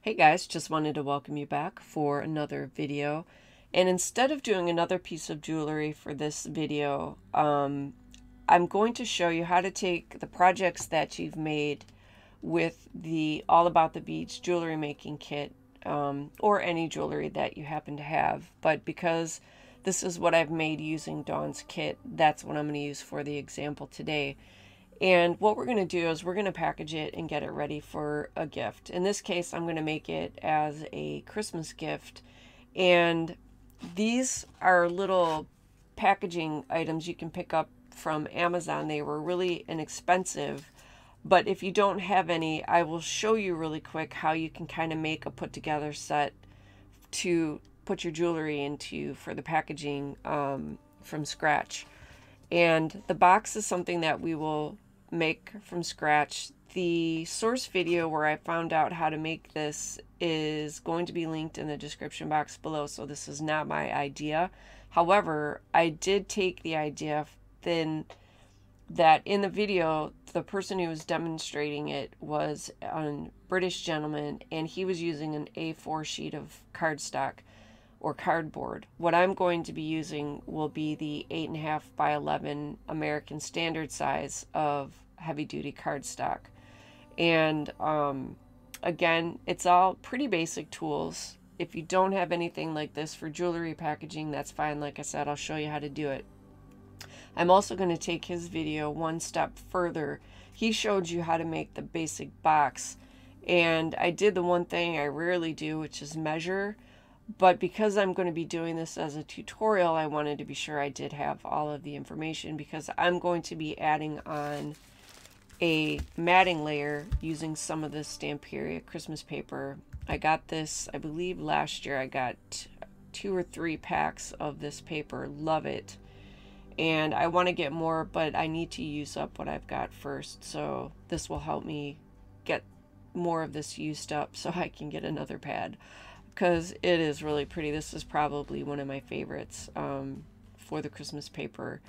Hey guys, just wanted to welcome you back for another video. And instead of doing another piece of jewelry for this video, I'm going to show you how to take the projects that you've made with the All About the Beads jewelry making kit, or any jewelry that you happen to have. But because this is what I've made using Dawn's kit, that's what I'm going to use for the example today. And what we're going to do is we're going to package it and get it ready for a gift. In this case, I'm going to make it as a Christmas gift. And these are little packaging items you can pick up from Amazon. They were really inexpensive. But if you don't have any, I will show you really quick how you can kind of make a put together set to put your jewelry into for the packaging from scratch. And the box is something that we will make from scratch. The source video where I found out how to make this is going to be linked in the description box below, so this is not my idea. However, I did take the idea then that in the video, the person who was demonstrating it was a British gentleman, and he was using an A4 sheet of cardstock or cardboard. What I'm going to be using will be the 8.5 by 11 American Standard size of heavy duty cardstock. And again, it's all pretty basic tools. If you don't have anything like this for jewelry packaging, that's fine. Like I said, I'll show you how to do it. I'm also going to take his video one step further. He showed you how to make the basic box, and I did the one thing I rarely do, which is measure. But because I'm going to be doing this as a tutorial, I wanted to be sure I did have all of the information, because I'm going to be adding on a matting layer using some of this Stamperia Christmas paper. I got this, I believe last year. I got 2 or 3 packs of this paper. Love it. And I want to get more, but I need to use up what I've got first. So this will help me get more of this used up so I can get another pad, because it is really pretty. This is probably one of my favorites for the Christmas paper,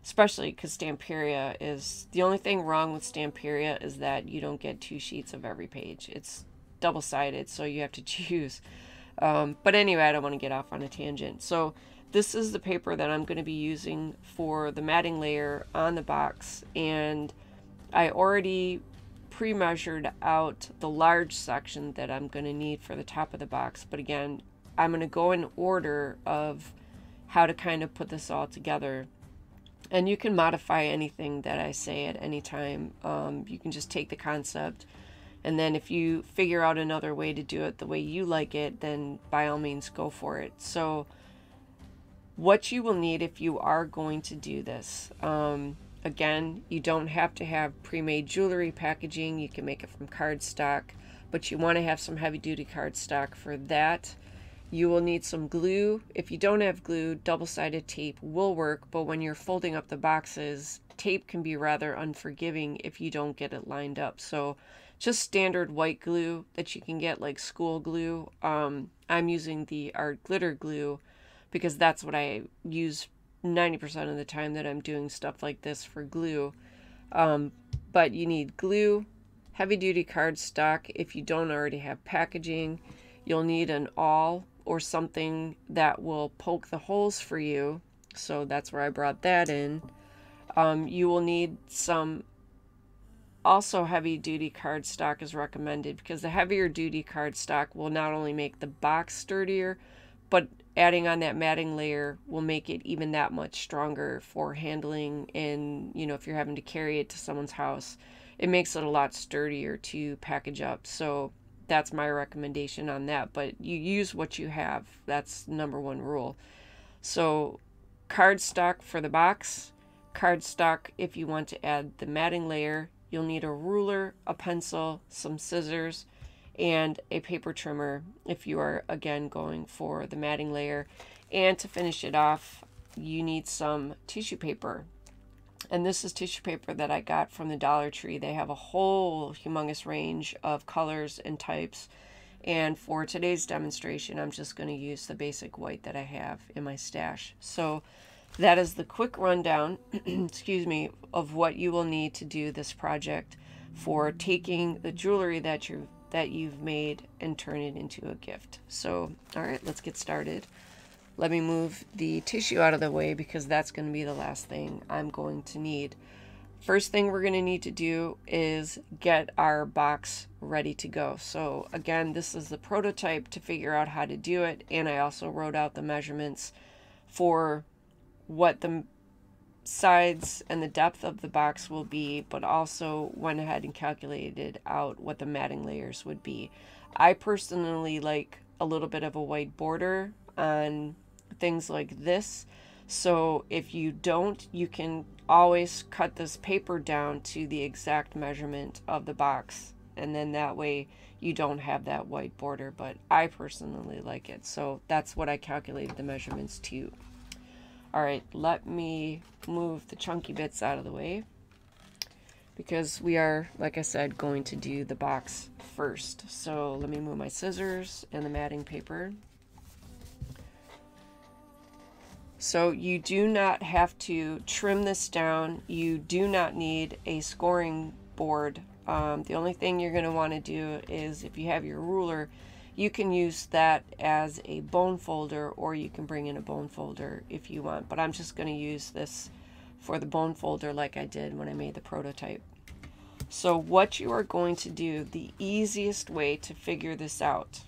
especially because Stamperia is, the only thing wrong with Stamperia is that you don't get 2 sheets of every page. It's double-sided, so you have to choose. But anyway, I don't want to get off on a tangent. So this is the paper that I'm going to be using for the matting layer on the box, and I already pre-measured out the large section that I'm going to need for the top of the box. But again, I'm going to go in order of how to kind of put this all together, and you can modify anything that I say at any time. You can just take the concept, and then if you figure out another way to do it the way you like it, then by all means go for it. So what you will need if you are going to do this, again, you don't have to have pre-made jewelry packaging. You can make it from cardstock, but you want to have some heavy-duty cardstock for that. You will need some glue. If you don't have glue, double-sided tape will work, but when you're folding up the boxes, tape can be rather unforgiving if you don't get it lined up. So just standard white glue that you can get, like school glue. I'm using the Art Glitter glue because that's what I use 90% of the time that I'm doing stuff like this for glue. But you need glue, heavy-duty cardstock. If you don't already have packaging, you'll need an awl or something that will poke the holes for you. So that's where I brought that in. You will need some also heavy-duty cardstock is recommended, because the heavier duty cardstock will not only make the box sturdier, but adding on that matting layer will make it even that much stronger for handling. And you know, if you're having to carry it to someone's house, it makes it a lot sturdier to package up. So that's my recommendation on that, but you use what you have. That's #1 rule. So cardstock for the box, cardstock if you want to add the matting layer. You'll need a ruler, a pencil, some scissors, and a paper trimmer if you are again going for the matting layer. And to finish it off, you need some tissue paper. And this is tissue paper that I got from the Dollar Tree. They have a whole humongous range of colors and types. And for today's demonstration, I'm just going to use the basic white that I have in my stash. So that is the quick rundown, excuse me, of what you will need to do this project for taking the jewelry that you've that you've made and turn it into a gift. So, all right, let's get started. Let me move the tissue out of the way because that's going to be the last thing I'm going to need. First thing we're going to need to do is get our box ready to go. So again, this is the prototype to figure out how to do it, and I also wrote out the measurements for what the sides and the depth of the box will be, but also went ahead and calculated out what the matting layers would be. I personally like a little bit of a white border on things like this. So if you don't, you can always cut this paper down to the exact measurement of the box, and then that way you don't have that white border, but I personally like it. So that's what I calculated the measurements to. All right, let me move the chunky bits out of the way because we are, like I said, going to do the box first. So let me move my scissors and the matting paper. So you do not have to trim this down. You do not need a scoring board. The only thing you're going to want to do is, if you have your ruler, you can use that as a bone folder, or you can bring in a bone folder if you want. But I'm just going to use this for the bone folder like I did when I made the prototype. So what you are going to do, the easiest way to figure this out,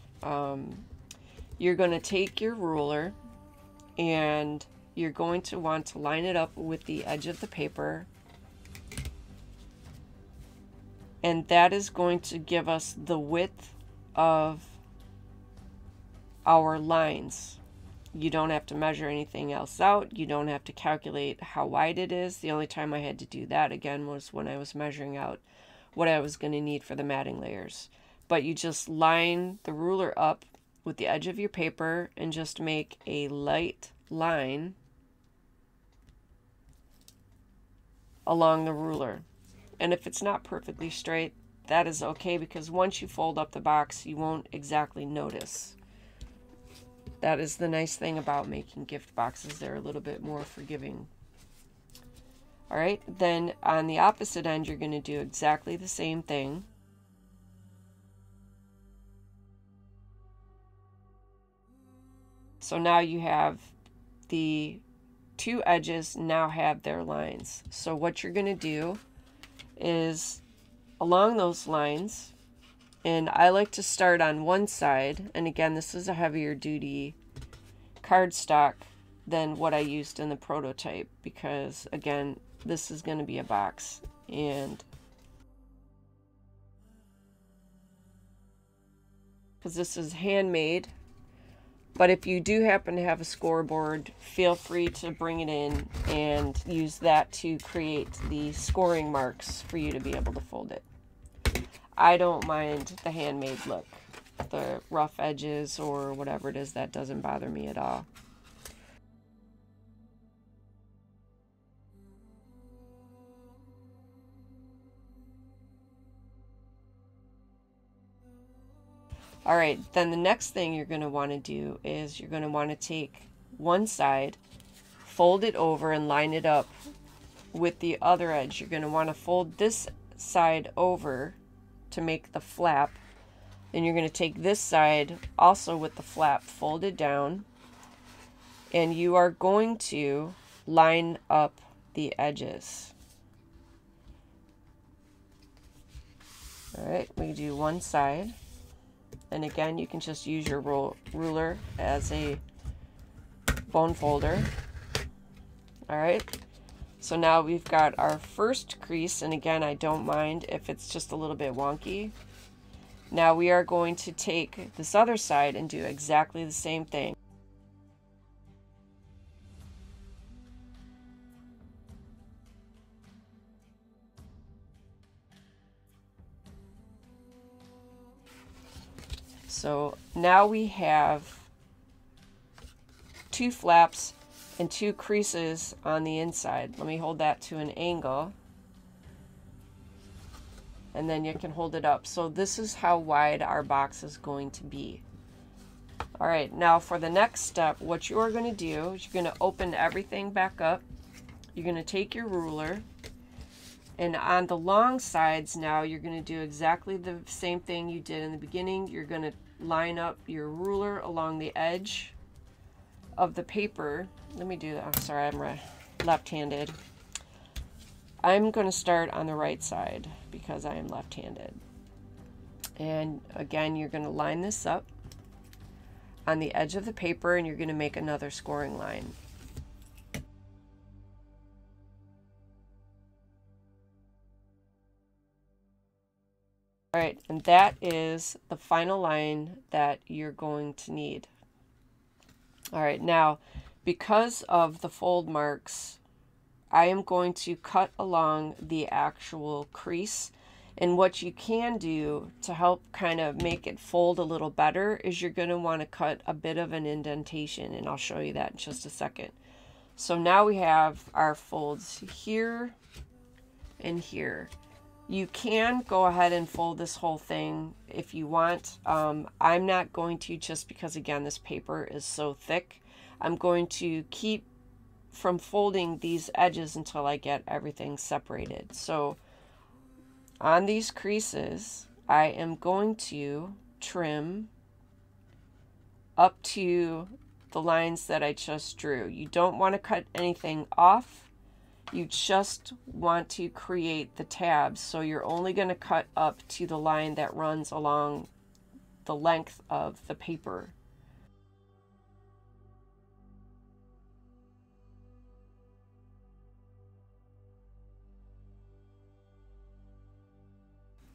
you're going to take your ruler and you're going to want to line it up with the edge of the paper, and that is going to give us the width of our lines. You don't have to measure anything else out. You don't have to calculate how wide it is. The only time I had to do that again was when I was measuring out what I was going to need for the matting layers. But you just line the ruler up with the edge of your paper and just make a light line along the ruler. And if it's not perfectly straight, that is okay, because once you fold up the box, you won't exactly notice. That is the nice thing about making gift boxes. They're a little bit more forgiving. All right, then on the opposite end, you're going to do exactly the same thing. So now you have the two edges now have their lines. So what you're going to do is along those lines, and I like to start on one side, and again, this is a heavier duty cardstock than what I used in the prototype, because again, this is going to be a box, and because this is handmade. But if you do happen to have a scoreboard, feel free to bring it in and use that to create the scoring marks for you to be able to fold it. I don't mind the handmade look. The rough edges or whatever it is, that doesn't bother me at all. All right, then the next thing you're going to want to do is you're going to want to take one side, fold it over and line it up with the other edge. You're going to want to fold this side over to make the flap. Then you're going to take this side also with the flap folded down, and you are going to line up the edges. All right, we do one side. And again, you can just use your ruler as a bone folder. All right, so now we've got our first crease, and again, I don't mind if it's just a little bit wonky. Now we are going to take this other side and do exactly the same thing. So now we have two flaps and two creases on the inside. Let me hold that to an angle, and then you can hold it up. So this is how wide our box is going to be. All right, now for the next step, what you're going to do is you're going to open everything back up. You're going to take your ruler And on the long sides now, you're going to do exactly the same thing you did in the beginning. You're going to line up your ruler along the edge of the paper. Let me do that. I'm sorry, I'm left-handed. I'm going to start on the right side because I am left-handed. And again, you're going to line this up on the edge of the paper, and you're going to make another scoring line. All right, and that is the final line that you're going to need. All right, now, because of the fold marks, I am going to cut along the actual crease. And what you can do to help kind of make it fold a little better is you're going to want to cut a bit of an indentation, and I'll show you that in just a second. So now we have our folds here and here. You can go ahead and fold this whole thing if you want. I'm not going to, just because again this paper is so thick. I'm going to keep from folding these edges until I get everything separated. So on these creases, I am going to trim up to the lines that I just drew. You don't want to cut anything off. You just want to create the tabs. So you're only going to cut up to the line that runs along the length of the paper.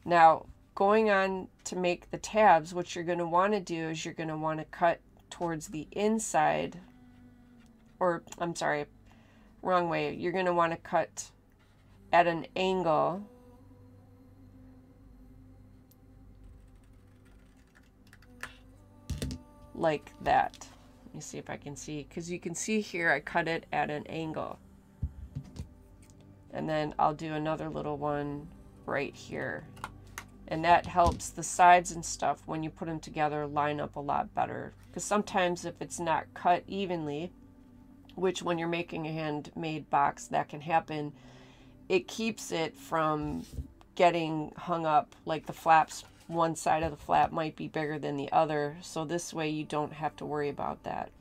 Now, going on to make the tabs, what you're going to want to do is you're going to want to cut towards the inside, or I'm sorry, wrong way. You're going to want to cut at an angle like that. Let me see if I can see, because you can see here I cut it at an angle. And then I'll do another little one right here. And that helps the sides and stuff, when you put them together, line up a lot better. Because sometimes if it's not cut evenly, which when you're making a handmade box, that can happen, it keeps it from getting hung up. Like the flaps, one side of the flap might be bigger than the other. So this way you don't have to worry about that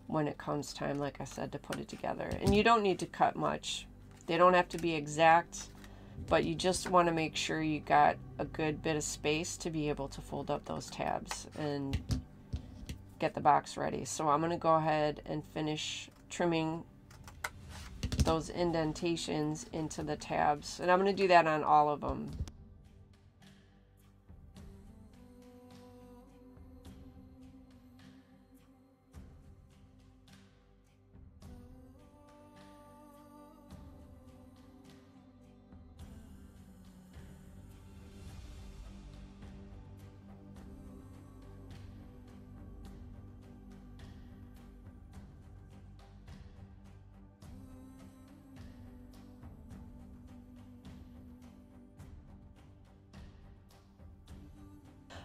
when it comes time, like I said, to put it together. And you don't need to cut much. They don't have to be exact, but you just want to make sure you got a good bit of space to be able to fold up those tabs and get the box ready. So I'm going to go ahead and finish trimming those indentations into the tabs, and I'm going to do that on all of them.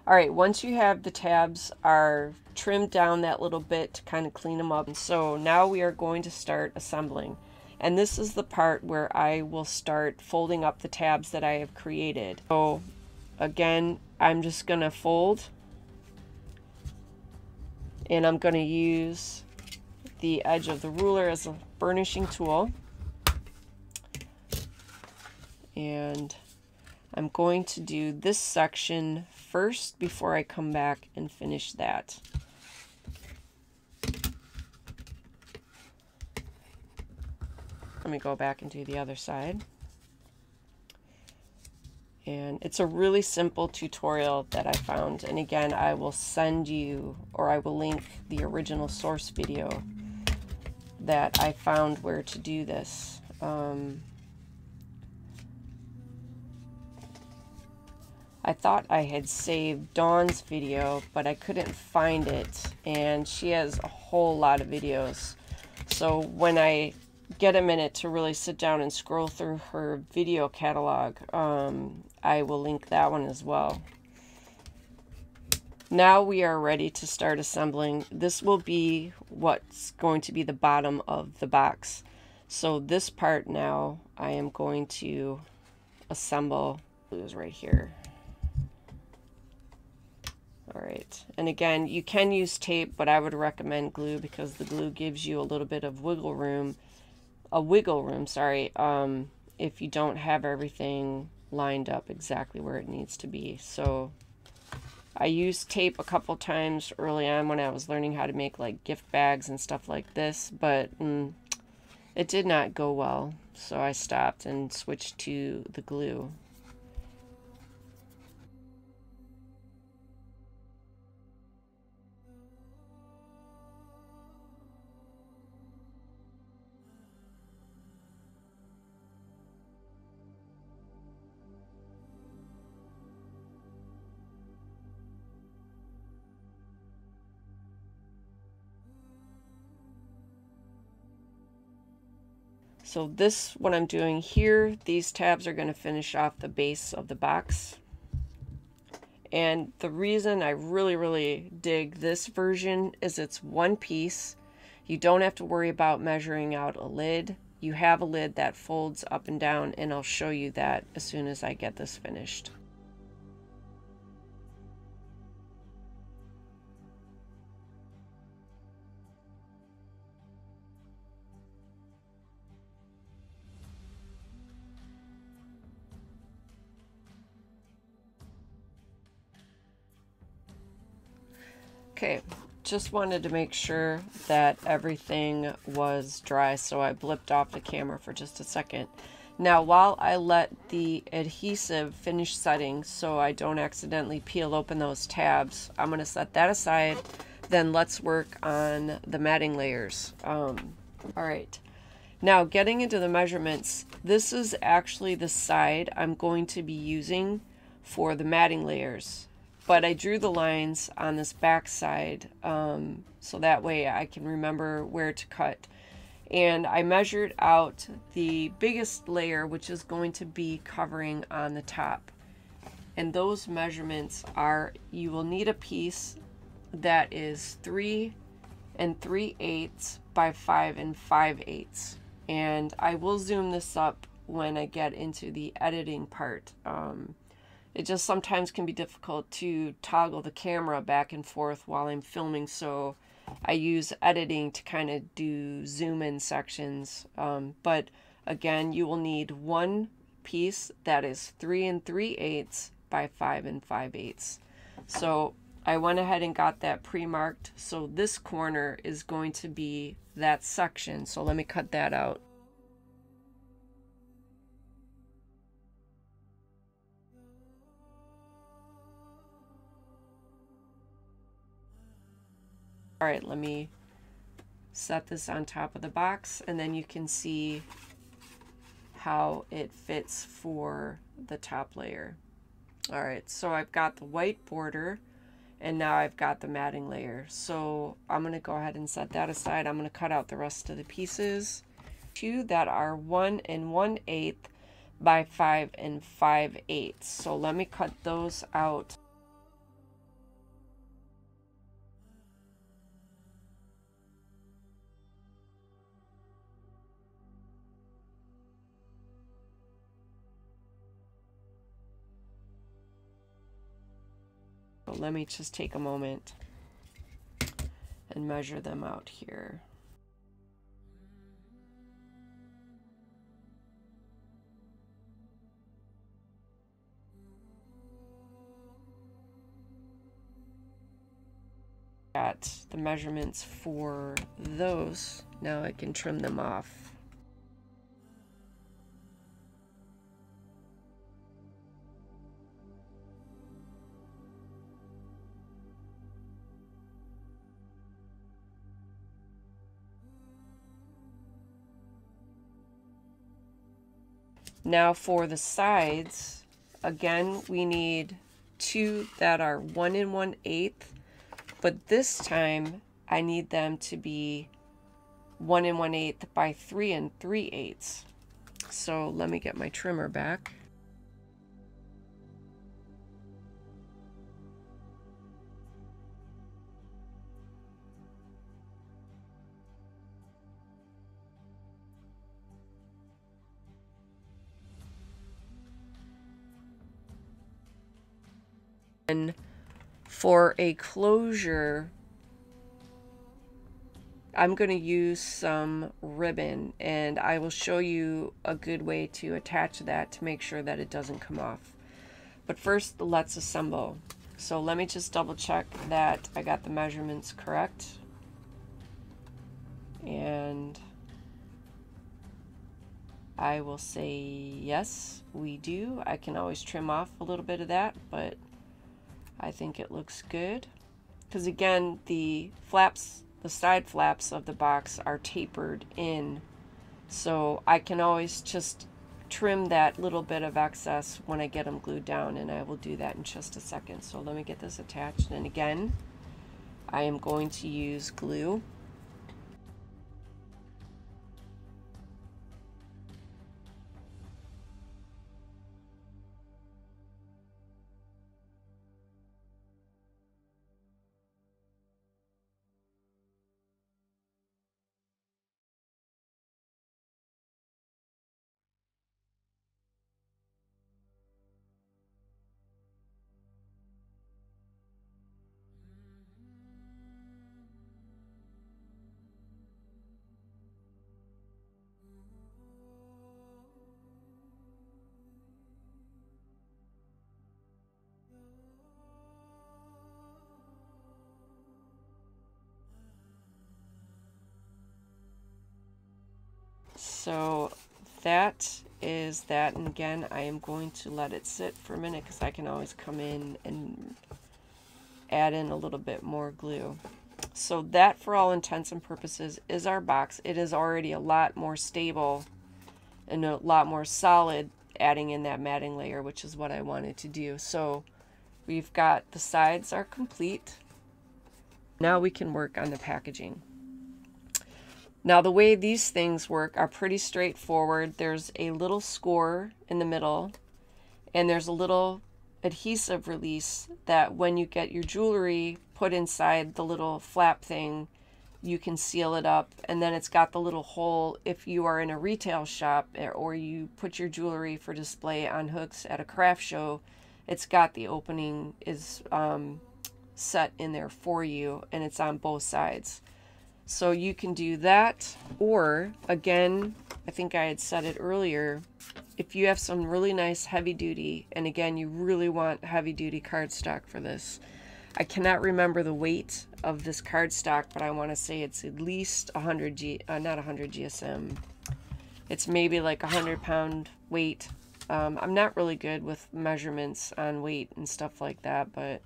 All right, once you have the tabs are trimmed down that little bit to kind of clean them up. And so now we are going to start assembling. And this is the part where I will start folding up the tabs that I have created. So again, I'm just going to fold, and I'm going to use the edge of the ruler as a burnishing tool. And I'm going to do this section first before I come back and finish that. Let me go back and do the other side. And it's a really simple tutorial that I found. And again, I will send you, or I will link the original source video that I found where to do this. I thought I had saved Dawn's video, but I couldn't find it, and she has a whole lot of videos. So when I get a minute to really sit down and scroll through her video catalog, I will link that one as well. Now we are ready to start assembling. This will be what's going to be the bottom of the box. So this part now I am going to assemble. Glue is right here. All right, and again, you can use tape, but I would recommend glue because the glue gives you a little bit of wiggle room, if you don't have everything lined up exactly where it needs to be. So I used tape a couple times early on when I was learning how to make like gift bags and stuff like this, but it did not go well, so I stopped and switched to the glue. So this, what I'm doing here, these tabs are going to finish off the base of the box. And the reason I really dig this version is it's one piece. You don't have to worry about measuring out a lid. You have a lid that folds up and down, and I'll show you that as soon as I get this finished. Okay, just wanted to make sure that everything was dry, so I blipped off the camera for just a second. Now, while I let the adhesive finish setting so I don't accidentally peel open those tabs, I'm going to set that aside. Then let's work on the matting layers. All right. Now, getting into the measurements, this is actually the side I'm going to be using for the matting layers. But I drew the lines on this back side so that way I can remember where to cut. And I measured out the biggest layer, which is going to be covering on the top. And those measurements are, you will need a piece that is 3 3/8 by 5 5/8. And I will zoom this up when I get into the editing part. It just sometimes can be difficult to toggle the camera back and forth while I'm filming, so I use editing to kind of do zoom in sections. But again, you will need one piece that is 3 3/8 by 5 5/8. So I went ahead and got that pre-marked. So this corner is going to be that section. So let me cut that out. All right, let me set this on top of the box, and then you can see how it fits for the top layer. All right, so I've got the white border, and now I've got the matting layer. So I'm going to go ahead and set that aside. I'm going to cut out the rest of the pieces. Two that are 1 1/8 by 5 5/8. So let me cut those out. So let me just take a moment and measure them out here. Got the measurements for those. Now I can trim them off. Now for the sides, again, we need two that are 1 1/8, but this time I need them to be 1 1/8 by 3 3/8. So let me get my trimmer back. And for a closure, I'm going to use some ribbon, and I will show you a good way to attach that to make sure that it doesn't come off. But first, let's assemble. So let me just double check that I got the measurements correct. And I will say yes, we do. I can always trim off a little bit of that, but I think it looks good. Because again, the flaps, the side flaps of the box are tapered in. So I can always just trim that little bit of excess when I get them glued down, and I will do that in just a second. So let me get this attached, and again, I am going to use glue. So that is that, and again, I am going to let it sit for a minute because I can always come in and add in a little bit more glue. So that, for all intents and purposes, is our box. It is already a lot more stable and a lot more solid, adding in that matting layer, which is what I wanted to do. So we've got the sides are complete. Now we can work on the packaging. Now the way these things work are pretty straightforward. There's a little score in the middle, and there's a little adhesive release that when you get your jewelry put inside the little flap thing, you can seal it up. And then it's got the little hole if you are in a retail shop or you put your jewelry for display on hooks at a craft show, it's got the opening is set in there for you, and it's on both sides. So you can do that, or again, I think I had said it earlier, if you have some really nice heavy duty, and again, you really want heavy duty cardstock for this. I cannot remember the weight of this cardstock, but I want to say it's at least 100 not 100 GSM. It's maybe like 100-pound weight. I'm not really good with measurements on weight and stuff like that, but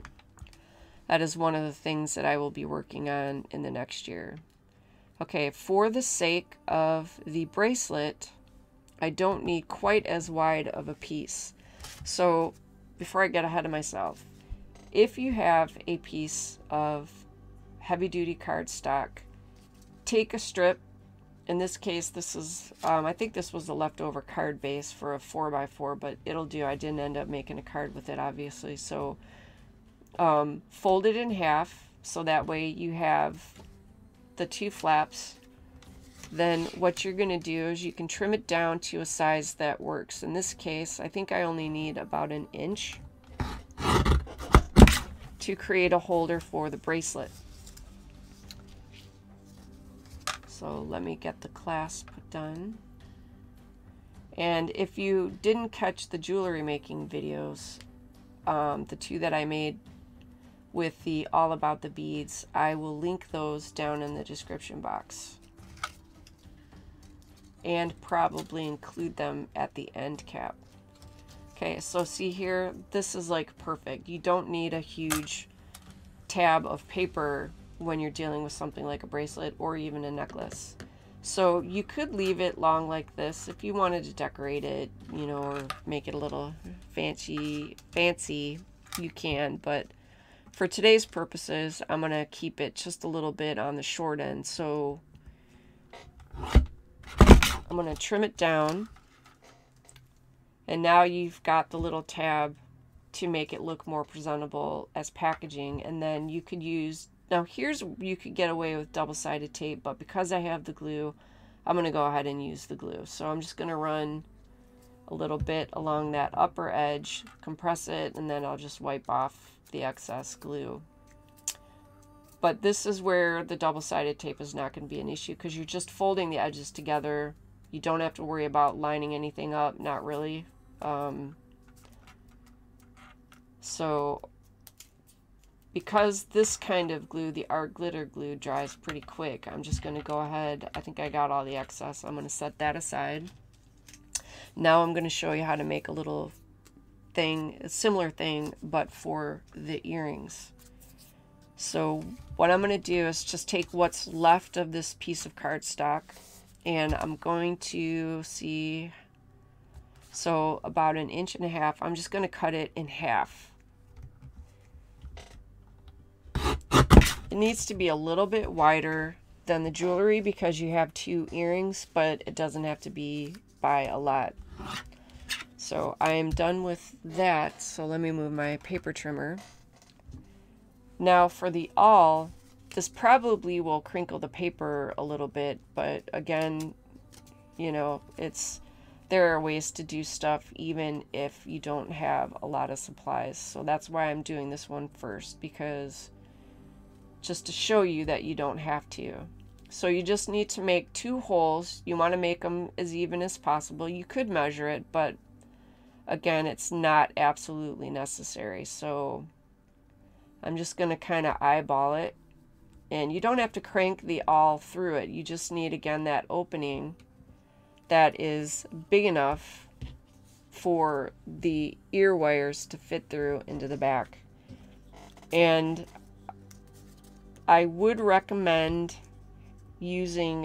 that is one of the things that I will be working on in the next year. Okay, for the sake of the bracelet, I don't need quite as wide of a piece. So before I get ahead of myself, if you have a piece of heavy-duty cardstock, take a strip. In this case, this is, I think this was the leftover card base for a 4x4, but it'll do. I didn't end up making a card with it, obviously. So fold it in half, so that way you have the two flaps. Then what you're going to do is you can trim it down to a size that works. In this case, I think I only need about 1 inch to create a holder for the bracelet. So let me get the clasp done. And if you didn't catch the jewelry making videos, the two that I made with the all about the beads, I will link those down in the description box and probably include them at the end cap. Okay, so see here, this is like perfect. You don't need a huge tab of paper when you're dealing with something like a bracelet or even a necklace. So you could leave it long like this if you wanted to decorate it, you know, or make it a little fancy, you can, but for today's purposes, I'm going to keep it just a little bit on the short end. So I'm going to trim it down. And now you've got the little tab to make it look more presentable as packaging. And then you could use, now here's, you could get away with double-sided tape, but because I have the glue, I'm going to go ahead and use the glue. So I'm just going to run a little bit along that upper edge, compress it, and then I'll just wipe off the excess glue. But this is where the double-sided tape is not going to be an issue, because you're just folding the edges together. You don't have to worry about lining anything up, not really. So because this kind of glue, the art glitter glue, dries pretty quick, I'm just going to go ahead. I think I got all the excess. I'm going to set that aside. Now I'm going to show you how to make a little thing, a similar thing, but for the earrings. So what I'm going to do is just take what's left of this piece of cardstock, and I'm going to see, so about 1.5 inches, I'm just going to cut it in half. It needs to be a little bit wider than the jewelry because you have 2 earrings, but it doesn't have to be by a lot. So I am done with that. So let me move my paper trimmer. Now for the awl, this probably will crinkle the paper a little bit, but again, you know, there are ways to do stuff even if you don't have a lot of supplies. So that's why I'm doing this one first, because just to show you that you don't have to. So you just need to make 2 holes. You want to make them as even as possible. You could measure it, but again, it's not absolutely necessary. So I'm just going to kind of eyeball it. And you don't have to crank the awl through it. You just need, again, that opening that is big enough for the ear wires to fit through into the back. And I would recommend using,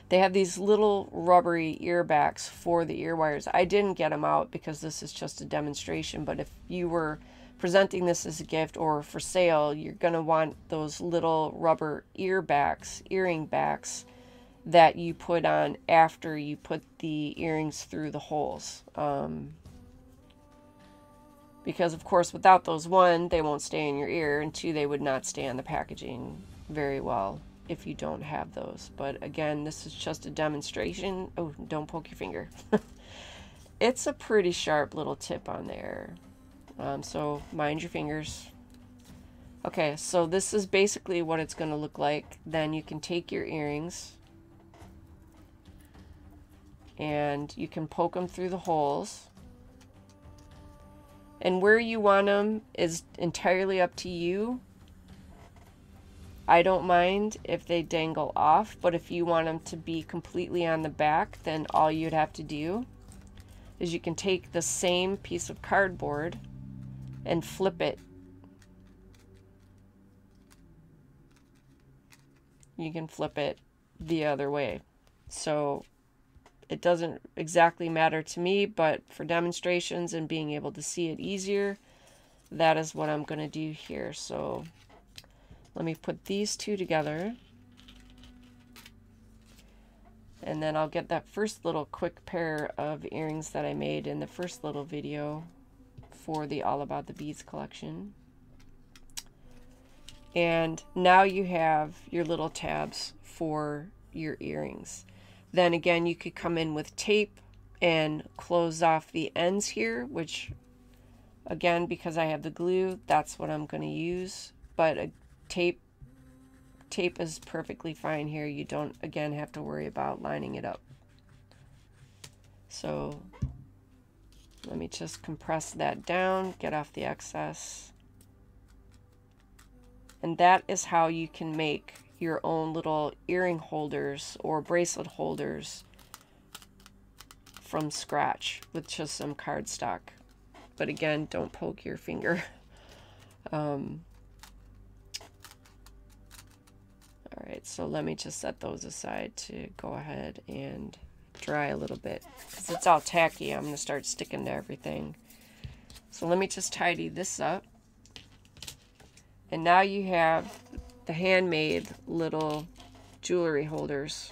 they have these little rubbery ear backs for the ear wires. I didn't get them out because this is just a demonstration, but if you were presenting this as a gift or for sale, you're going to want those little rubber earring backs that you put on after you put the earrings through the holes. Because of course without those, 1, they won't stay in your ear, and 2, they would not stay on the packaging very well if you don't have those. But again, this is just a demonstration. Oh, don't poke your finger. It's a pretty sharp little tip on there. So mind your fingers. Okay, so this is basically what it's going to look like. Then you can take your earrings and you can poke them through the holes. And where you want them is entirely up to you. I don't mind if they dangle off, but if you want them to be completely on the back, then all you'd have to do is you can take the same piece of cardboard and flip it. You can flip it the other way. So it doesn't exactly matter to me, but for demonstrations and being able to see it easier, that is what I'm going to do here. So let me put these 2 together. And then I'll get that first little quick pair of earrings that I made in the first little video for the All About the Beads collection. And now you have your little tabs for your earrings. Then again, you could come in with tape and close off the ends here, which again, because I have the glue, that's what I'm going to use. But a tape is perfectly fine here. You don't, again, have to worry about lining it up. So let me just compress that down, get off the excess. And that is how you can make your own little earring holders or bracelet holders from scratch with just some cardstock. But again, don't poke your finger. Alright, so let me just set those aside to go ahead and dry a little bit. Because it's all tacky, I'm going to start sticking to everything. So let me just tidy this up. And now you have the handmade little jewelry holders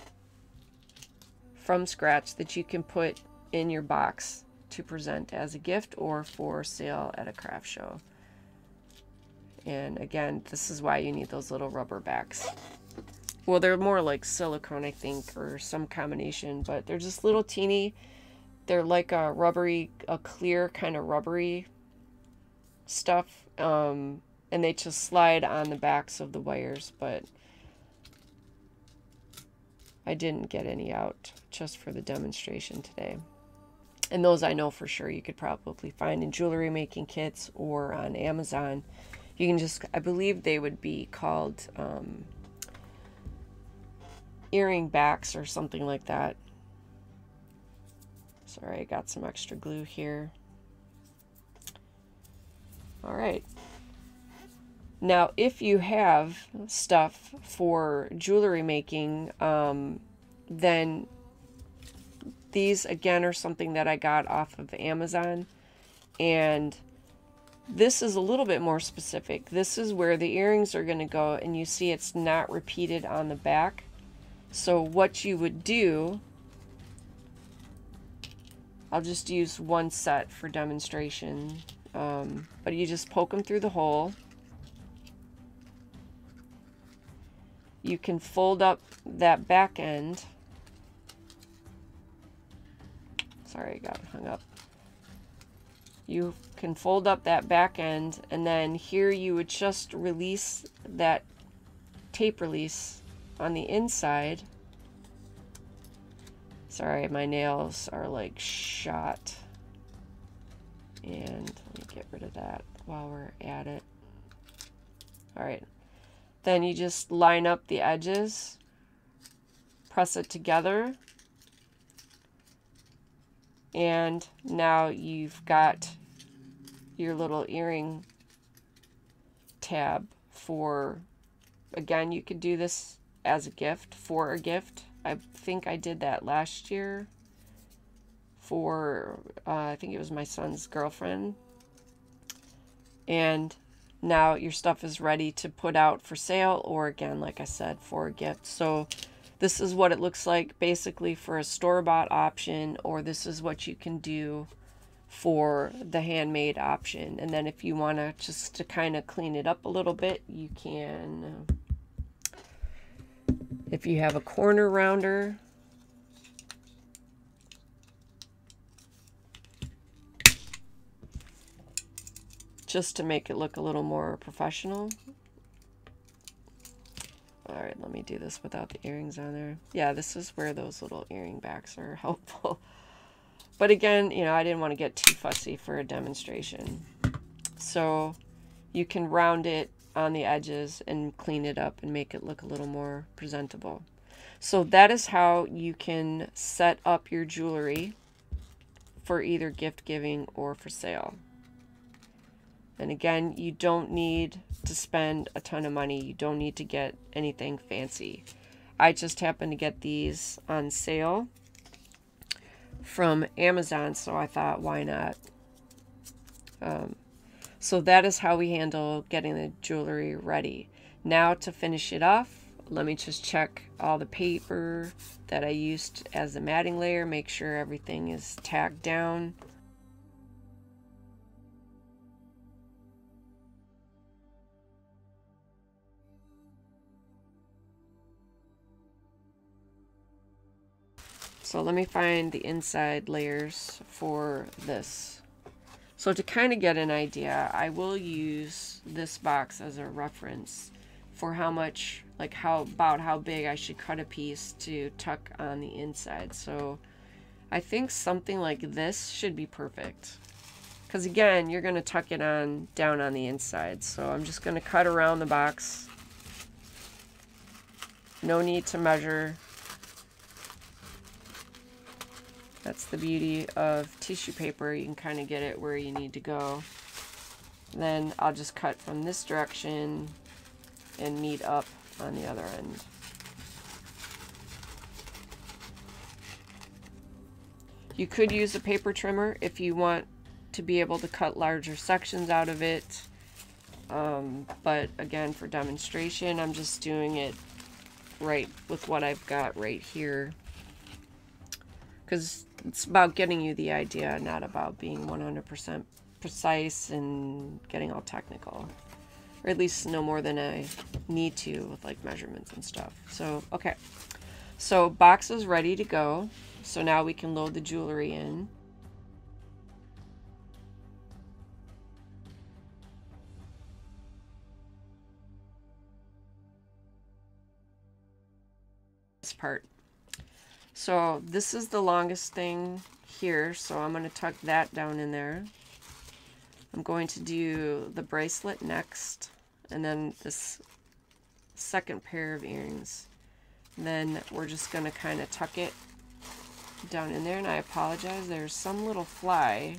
from scratch that you can put in your box to present as a gift or for sale at a craft show. And again, this is why you need those little rubber backs. Well, they're more like silicone, I think, or some combination, but they're just little teeny They're like a clear kind of rubbery stuff. And they just slide on the backs of the wires, but I didn't get any out just for the demonstration today. And those I know for sure you could probably find in jewelry making kits or on Amazon. You can just, I believe they would be called earring backs or something like that. Sorry, I got some extra glue here. All right. Now, if you have stuff for jewelry making, then these again are something that I got off of Amazon, and this is a little bit more specific. This is where the earrings are going to go, and you see it's not repeated on the back. So what you would do, I'll just use one set for demonstration, but you just poke them through the hole. You can fold up that back end. Sorry, I got hung up. You can fold up that back end, and then here you would just release that tape release on the inside. Sorry, my nails are like shot. And let me get rid of that while we're at it. All right. Then you just line up the edges, press it together, and now you've got your little earring tab for, again, you could do this as a gift, for a gift. I think I did that last year for, I think it was my son's girlfriend. And now your stuff is ready to put out for sale, or again, like I said, for a gift. So this is what it looks like basically for a store-bought option, or this is what you can do for the handmade option. And then if you want to just to kind of clean it up a little bit, you can, if you have a corner rounder, just to make it look a little more professional. All right, let me do this without the earrings on there. Yeah, this is where those little earring backs are helpful. But again, you know, I didn't want to get too fussy for a demonstration. So you can round it on the edges and clean it up and make it look a little more presentable. So that is how you can set up your jewelry for either gift giving or for sale. And again, you don't need to spend a ton of money. You don't need to get anything fancy. I just happened to get these on sale from Amazon, so I thought, why not? So that is how we handle getting the jewelry ready. Now to finish it off, let me just check all the paper that I used as a matting layer, make sure everything is tacked down. So let me find the inside layers for this. So to kind of get an idea, I will use this box as a reference for how much, like about how big I should cut a piece to tuck on the inside. So I think something like this should be perfect. Because again, you're going to tuck it on down on the inside. So I'm just going to cut around the box. No need to measure. That's the beauty of tissue paper. You can kind of get it where you need to go. And then I'll just cut from this direction and meet up on the other end. You could use a paper trimmer if you want to be able to cut larger sections out of it. But again, for demonstration, I'm just doing it right with what I've got right here. Because it's about getting you the idea, not about being 100% precise and getting all technical. Or at least no more than I need to with like measurements and stuff. So, okay. So box is ready to go. So now we can load the jewelry in. part. So this is the longest thing here, so I'm going to tuck that down in there. I'm going to do the bracelet next, and then this second pair of earrings. And then we're just going to kind of tuck it down in there, and I apologize, there's some little fly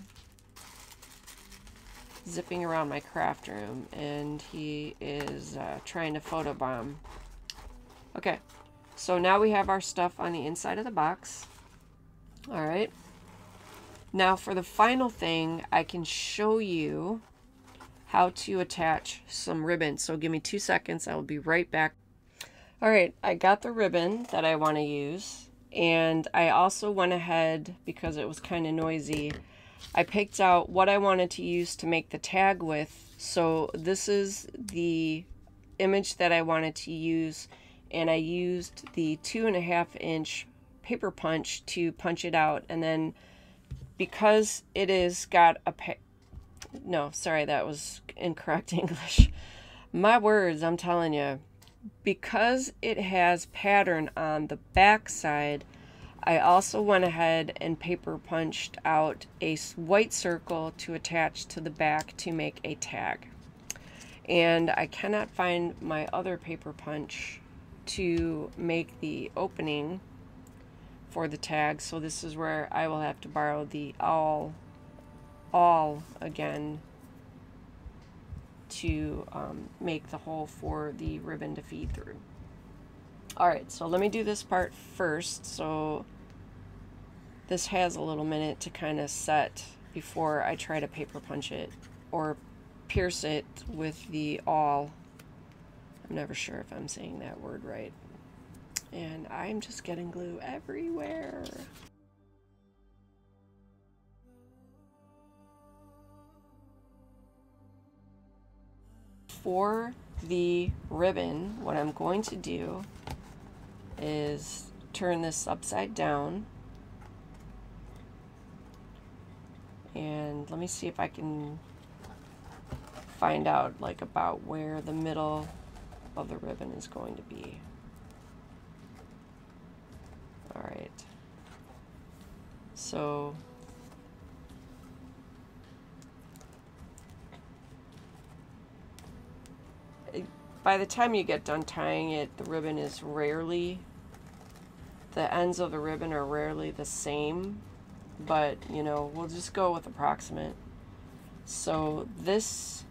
zipping around my craft room, and he is trying to photobomb. Okay, so now we have our stuff on the inside of the box. All right, now for the final thing, I can show you how to attach some ribbon. So give me 2 seconds, I will be right back. All right, I got the ribbon that I want to use, and I also went ahead, because it was kind of noisy, I picked out what I wanted to use to make the tag with. So this is the image that I wanted to use, and I used the 2.5 inch paper punch to punch it out. And then because it is got a no, sorry, that was incorrect English. My words, I'm telling you. Because it has pattern on the back side, I also went ahead and paper punched out a white circle to attach to the back to make a tag. And I cannot find my other paper punch to make the opening for the tag, so this is where I will have to borrow the awl again to make the hole for the ribbon to feed through. Alright, so let me do this part first. So this has a little minute to kind of set before I try to paper punch it or pierce it with the awl. I'm never sure if I'm saying that word right. And I'm just getting glue everywhere. For the ribbon, what I'm going to do is turn this upside down, and let me see if I can find out like about where the middle of the ribbon is going to be. All right, so by the time you get done tying it, the ribbon is rarely, the ends of the ribbon are rarely the same, but you know, we'll just go with approximate. So this,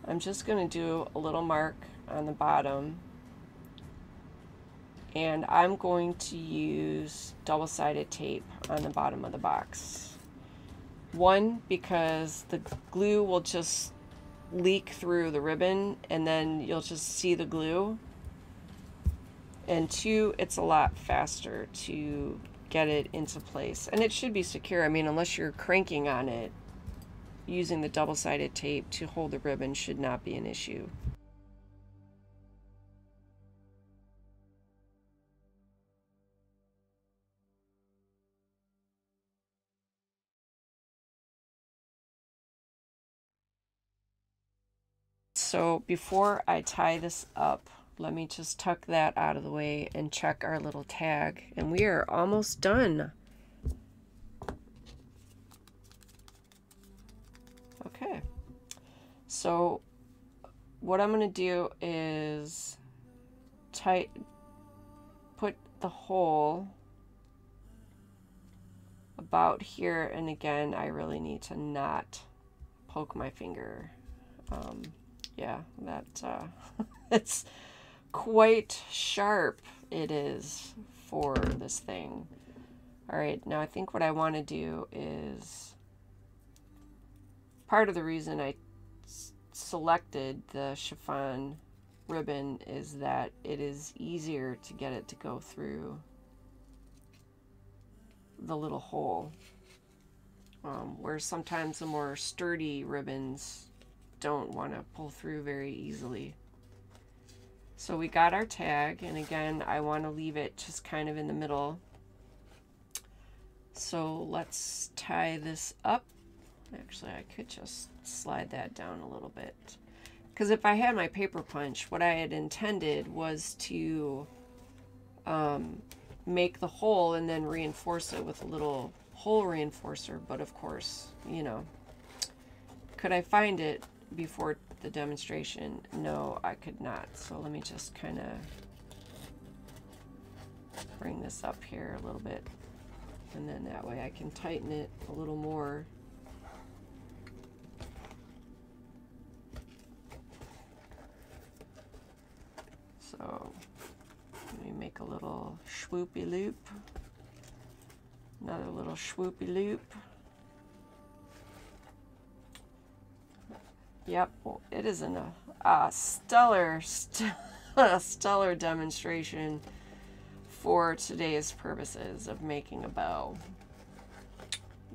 I'm just going to do a little mark on the bottom, and I'm going to use double-sided tape on the bottom of the box. One, because the glue will just leak through the ribbon and then you'll just see the glue. And two, it's a lot faster to get it into place. And it should be secure. I mean, unless you're cranking on it, using the double-sided tape to hold the ribbon should not be an issue. So before I tie this up, let me just tuck that out of the way and check our little tag. And we are almost done. Okay. So what I'm going to do is put the hole about here. And again, I really need to not poke my finger. Yeah, that it's quite sharp, it is, for this thing. All right, now I think what I want to do is, part of the reason I selected the chiffon ribbon is that it is easier to get it to go through the little hole, where sometimes the more sturdy ribbons don't want to pull through very easily. So we got our tag, and again, I want to leave it just kind of in the middle. So let's tie this up. Actually, I could just slide that down a little bit, Because if I had my paper punch, what I had intended was to make the hole and then reinforce it with a little hole reinforcer. But of course, you know, could I find it before the demonstration? No, I could not. So let me just kind of bring this up here a little bit, and then that way I can tighten it a little more. So let me make a little swoopy loop, another little swoopy loop. Yep, well, it is a stellar demonstration for today's purposes of making a bow.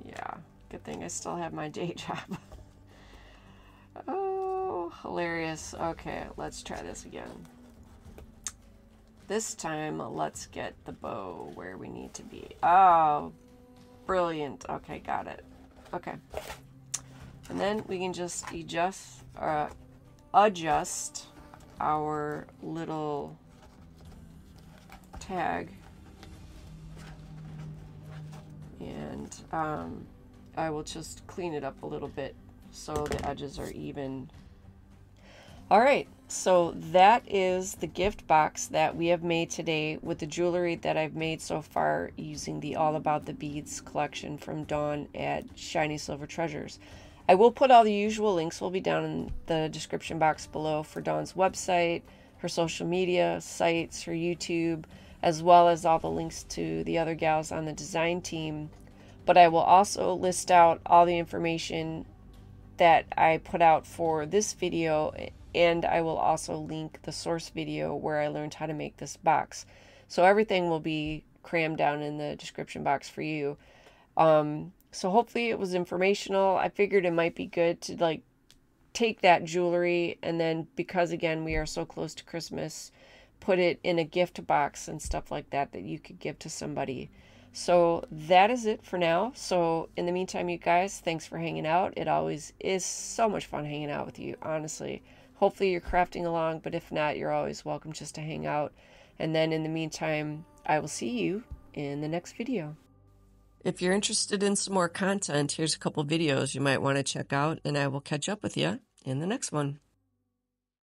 Yeah, good thing I still have my day job. Oh, hilarious. Okay, let's try this again. This time, let's get the bow where we need to be. Oh, brilliant. Okay, got it. Okay. And then we can just adjust our little tag. And I will just clean it up a little bit so the edges are even. All right, so that is the gift box that we have made today with the jewelry that I've made so far using the All About the Beads collection from Dawn at Shiny Silver Treasures. I will put all the usual links will be down in the description box below for Dawn's website, her social media sites, her YouTube, as well as all the links to the other gals on the design team. But I will also list out all the information that I put out for this video, and I will also link the source video where I learned how to make this box. So everything will be crammed down in the description box for you. So hopefully it was informational. I figured it might be good to like take that jewelry and then, because again we are so close to Christmas, put it in a gift box and stuff like that that you could give to somebody. So that is it for now. So in the meantime, you guys, thanks for hanging out. It always is so much fun hanging out with you, honestly. Hopefully you're crafting along, but if not, you're always welcome just to hang out. And then in the meantime, I will see you in the next video. If you're interested in some more content, here's a couple videos you might want to check out, and I will catch up with you in the next one.